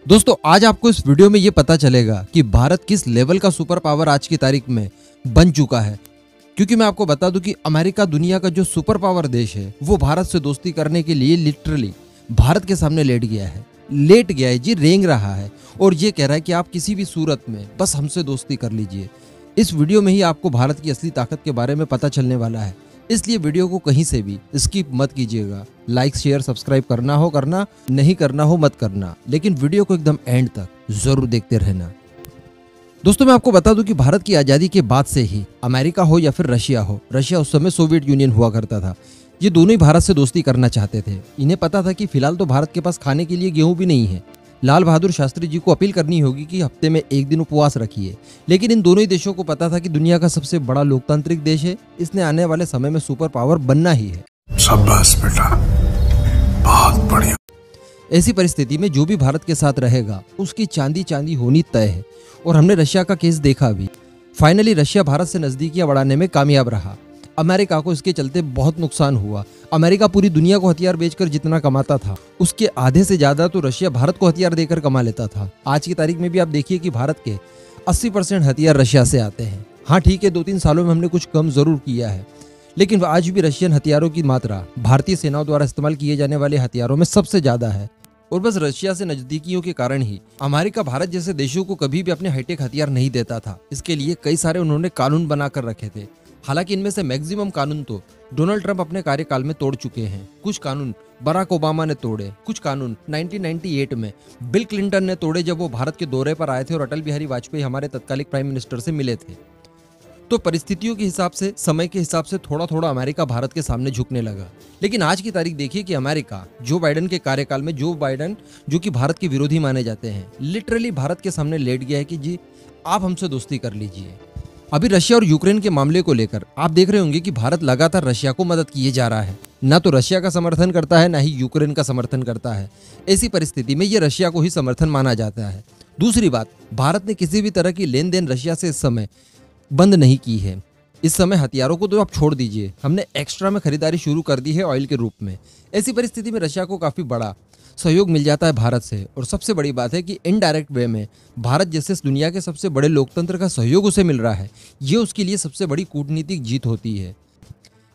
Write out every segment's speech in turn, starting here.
दोस्तों आज आपको इस वीडियो में ये पता चलेगा कि भारत किस लेवल का सुपर पावर आज की तारीख में बन चुका है। क्योंकि मैं आपको बता दूं कि अमेरिका दुनिया का जो सुपर पावर देश है वो भारत से दोस्ती करने के लिए लिटरली भारत के सामने लेट गया है जी, रेंग रहा है और ये कह रहा है कि आप किसी भी सूरत में बस हमसे दोस्ती कर लीजिए। इस वीडियो में ही आपको भारत की असली ताकत के बारे में पता चलने वाला है, इसलिए वीडियो को कहीं से भी स्किप मत कीजिएगा। लाइक शेयर सब्सक्राइब करना हो करना, नहीं करना हो मत करना, लेकिन वीडियो को एकदम एंड तक जरूर देखते रहना। दोस्तों मैं आपको बता दूं कि भारत की आजादी के बाद से ही अमेरिका हो या फिर रशिया हो, रशिया उस समय सोवियत यूनियन हुआ करता था, ये दोनों ही भारत से दोस्ती करना चाहते थे। इन्हें पता था कि फिलहाल तो भारत के पास खाने के लिए गेहूं भी नहीं है। लाल बहादुर शास्त्री जी को अपील करनी होगी कि हफ्ते में एक दिन उपवास रखिए। लेकिन इन दोनों ही देशों को पता था कि दुनिया का सबसे बड़ा लोकतांत्रिक देश है, इसने आने वाले समय में सुपर पावर बनना ही है। शाबाश बेटा, बहुत बढ़िया। ऐसी परिस्थिति में जो भी भारत के साथ रहेगा उसकी चांदी चांदी होनी तय है और हमने रशिया का केस देखा भी। फाइनली रशिया भारत से नजदीकियां बढ़ाने में कामयाब रहा। अमेरिका को इसके चलते बहुत नुकसान हुआ। अमेरिका पूरी दुनिया को हथियार बेचकर जितना कमाता था उसके आधे से ज्यादा तो रशिया भारत को हथियार देकर कमा लेता था। आज की तारीख में भी आप देखिए कि भारत के 80% हथियार रशिया से आते हैं। हाँ ठीक है, 2-3 सालों में हमने कुछ कम जरूर किया है, लेकिन आज भी रशियन हथियारों की मात्रा भारतीय सेनाओं द्वारा इस्तेमाल किए जाने वाले हथियारों में सबसे ज्यादा है। और बस रशिया से नजदीकियों के कारण ही अमेरिका भारत जैसे देशों को कभी भी अपने हाईटेक हथियार नहीं देता था। इसके लिए कई सारे उन्होंने कानून बनाकर रखे थे। हालांकि इनमें से मैक्सिमम कानून तो डोनाल्ड ट्रंप अपने कार्यकाल में तोड़ चुके हैं। कुछ कानून बराक ओबामा ने तोड़े, कुछ कानून 1998 में बिल क्लिंटन ने तोड़े जब वो भारत के दौरे पर आए थे और अटल बिहारी वाजपेयी हमारे तत्कालिक प्राइम मिनिस्टर से मिले थे। तो परिस्थितियों के हिसाब से, समय के हिसाब से थोड़ा थोड़ा अमेरिका भारत के सामने झुकने लगा। लेकिन आज की तारीख देखिए कि अमेरिका जो बाइडेन के कार्यकाल में, जो बाइडेन जो कि भारत के विरोधी माने जाते हैं, लिटरली भारत के सामने लेट गया है कि जी आप हमसे दोस्ती कर लीजिए। अभी रशिया और यूक्रेन के मामले को लेकर आप देख रहे होंगे कि भारत लगातार रशिया को मदद किए जा रहा है। ना तो रशिया का समर्थन करता है, ना ही यूक्रेन का समर्थन करता है। ऐसी परिस्थिति में ये रशिया को ही समर्थन माना जाता है। दूसरी बात, भारत ने किसी भी तरह की लेन देन रशिया से इस समय बंद नहीं की है। इस समय हथियारों को तो आप छोड़ दीजिए, हमने एक्स्ट्रा में खरीदारी शुरू कर दी है ऑयल के रूप में। ऐसी परिस्थिति में रशिया को काफी बड़ा सहयोग मिल जाता है भारत से। और सबसे बड़ी बात है कि इनडायरेक्ट वे में भारत जैसे दुनिया के सबसे बड़े लोकतंत्र का सहयोग उसे मिल रहा है। ये उसके लिए सबसे बड़ी कूटनीतिक जीत होती है।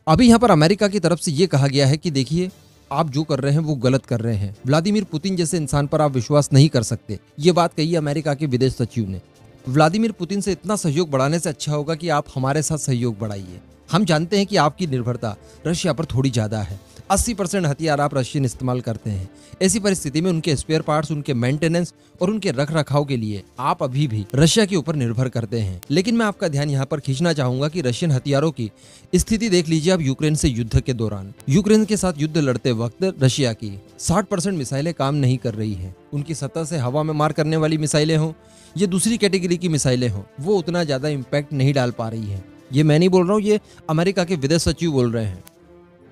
अभी यहाँ पर अमेरिका की तरफ से ये कहा गया है कि देखिए आप जो कर रहे हैं वो गलत कर रहे हैं। व्लादिमीर पुतिन जैसे इंसान पर आप विश्वास नहीं कर सकते। ये बात कही अमेरिका के विदेश सचिव ने। व्लादिमीर पुतिन से इतना सहयोग बढ़ाने से अच्छा होगा कि आप हमारे साथ सहयोग बढ़ाइए। हम जानते हैं कि आपकी निर्भरता रशिया पर थोड़ी ज्यादा है। 80% हथियार आप रशियन इस्तेमाल करते हैं। ऐसी परिस्थिति में उनके स्पेयर पार्ट्स, उनके मेंटेनेंस और उनके रख रखाव के लिए आप अभी भी रशिया के ऊपर निर्भर करते हैं। लेकिन मैं आपका ध्यान यहाँ पर खींचना चाहूंगा कि रशियन हथियारों की स्थिति देख लीजिए आप यूक्रेन से युद्ध के दौरान। यूक्रेन के साथ युद्ध लड़ते वक्त रशिया की 60% मिसाइलें काम नहीं कर रही है। उनकी सतह से हवा में मार करने वाली मिसाइलें हों, ये दूसरी कैटेगरी की मिसाइलें हों, वो उतना ज्यादा इम्पैक्ट नहीं डाल पा रही है। ये मैं नहीं बोल रहा हूँ, ये अमेरिका के विदेश सचिव बोल रहे हैं।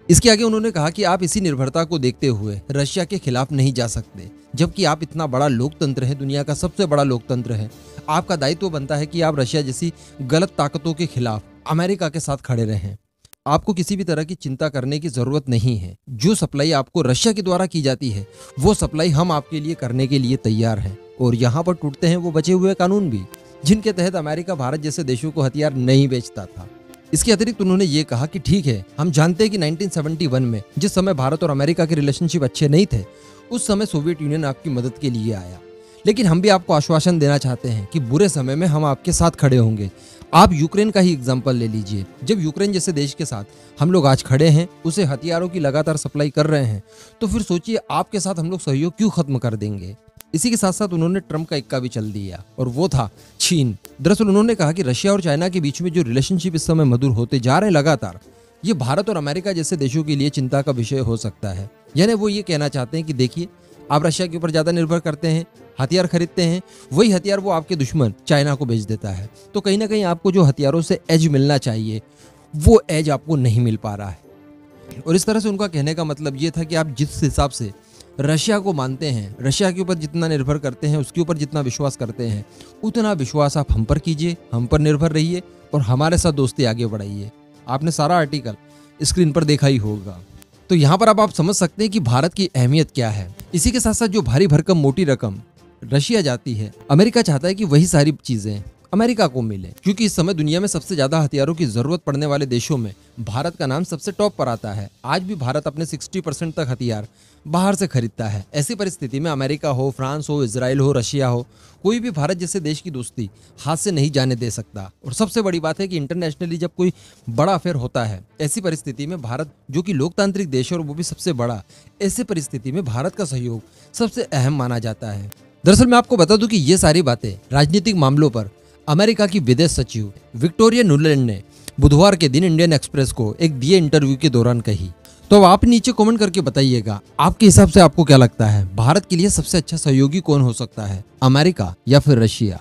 इसके आगे उन्होंने कहा कि आप इसी निर्भरता को देखते हुए रशिया के खिलाफ नहीं जा सकते, जबकि आप इतना बड़ा लोकतंत्र है, दुनिया का सबसे बड़ा लोकतंत्र है। आपका दायित्व बनता है कि आप रशिया जैसी गलत ताकतों के खिलाफ अमेरिका के साथ खड़े रहें। आपको किसी भी तरह की चिंता करने की जरूरत नहीं है। जो सप्लाई आपको रशिया के द्वारा की जाती है वो सप्लाई हम आपके लिए करने के लिए तैयार हैं। और यहाँ पर टूटते हैं वो बचे हुए कानून भी जिनके तहत अमेरिका भारत जैसे देशों को हथियार नहीं बेचता था। इसके अतिरिक्त उन्होंने ये कहा कि ठीक है, हम जानते हैं कि 1971 में जिस समय भारत और अमेरिका के रिलेशनशिप अच्छे नहीं थे, उस समय सोवियत यूनियन आपकी मदद के लिए आया। लेकिन हम भी आपको आश्वासन देना चाहते हैं कि बुरे समय में हम आपके साथ खड़े होंगे। आप यूक्रेन का ही एग्जाम्पल ले लीजिए। जब यूक्रेन जैसे देश के साथ हम लोग आज खड़े हैं, उसे हथियारों की लगातार सप्लाई कर रहे हैं, तो फिर सोचिए आपके साथ हम लोग सहयोग क्यों खत्म कर देंगे। इसी के साथ साथ उन्होंने ट्रंप का इक्का भी चल दिया और वो था चीन। दरअसल उन्होंने कहा कि रशिया और चाइना के बीच में जो रिलेशनशिप इस समय मधुर होते जा रहे हैं लगातार, ये भारत और अमेरिका जैसे देशों के लिए चिंता का विषय हो सकता है। यानी वो ये कहना चाहते हैं कि देखिए आप रशिया के ऊपर ज्यादा निर्भर करते हैं, हथियार खरीदते हैं, वही हथियार वो आपके दुश्मन चाइना को बेच देता है। तो कहीं ना कहीं आपको जो हथियारों से एज मिलना चाहिए वो एज आपको नहीं मिल पा रहा है। और इस तरह से उनका कहने का मतलब ये था कि आप जिस हिसाब से रशिया को मानते हैं, रशिया के ऊपर जितना निर्भर करते हैं, उसके ऊपर जितना विश्वास करते हैं, उतना विश्वास आप हम पर कीजिए, हम पर निर्भर रहिए और हमारे साथ दोस्ती आगे बढ़ाइए। आपने सारा आर्टिकल स्क्रीन पर देखा ही होगा। तो यहाँ पर अब आप समझ सकते हैं कि भारत की अहमियत क्या है। इसी के साथ साथ जो भारी भरकम मोटी रकम रशिया जाती है, अमेरिका चाहता है कि वही सारी चीजें अमेरिका को मिले, क्योंकि इस समय दुनिया में सबसे ज्यादा हथियारों की जरूरत पड़ने वाले देशों में भारत का नाम सबसे टॉप पर आता है। आज भी भारत अपने 60% तक हथियार बाहर से खरीदता है। ऐसी परिस्थिति में अमेरिका हो, फ्रांस हो, इजराइल हो, रशिया हो, कोई भी भारत जैसे देश की दोस्ती हाथ से नहीं जाने दे सकता। और सबसे बड़ी बात है कि इंटरनेशनली जब कोई बड़ा अफेयर होता है, ऐसी परिस्थिति में भारत जो कि लोकतांत्रिक देश है और वो भी सबसे बड़ा, ऐसी परिस्थिति में भारत का सहयोग सबसे अहम माना जाता है। दरअसल मैं आपको बता दूं कि ये सारी बातें राजनीतिक मामलों पर अमेरिका की विदेश सचिव विक्टोरिया नुलैंड ने बुधवार के दिन इंडियन एक्सप्रेस को एक दिए इंटरव्यू के दौरान कही। तो अब आप नीचे कमेंट करके बताइएगा, आपके हिसाब से आपको क्या लगता है, भारत के लिए सबसे अच्छा सहयोगी कौन हो सकता है, अमेरिका या फिर रशिया।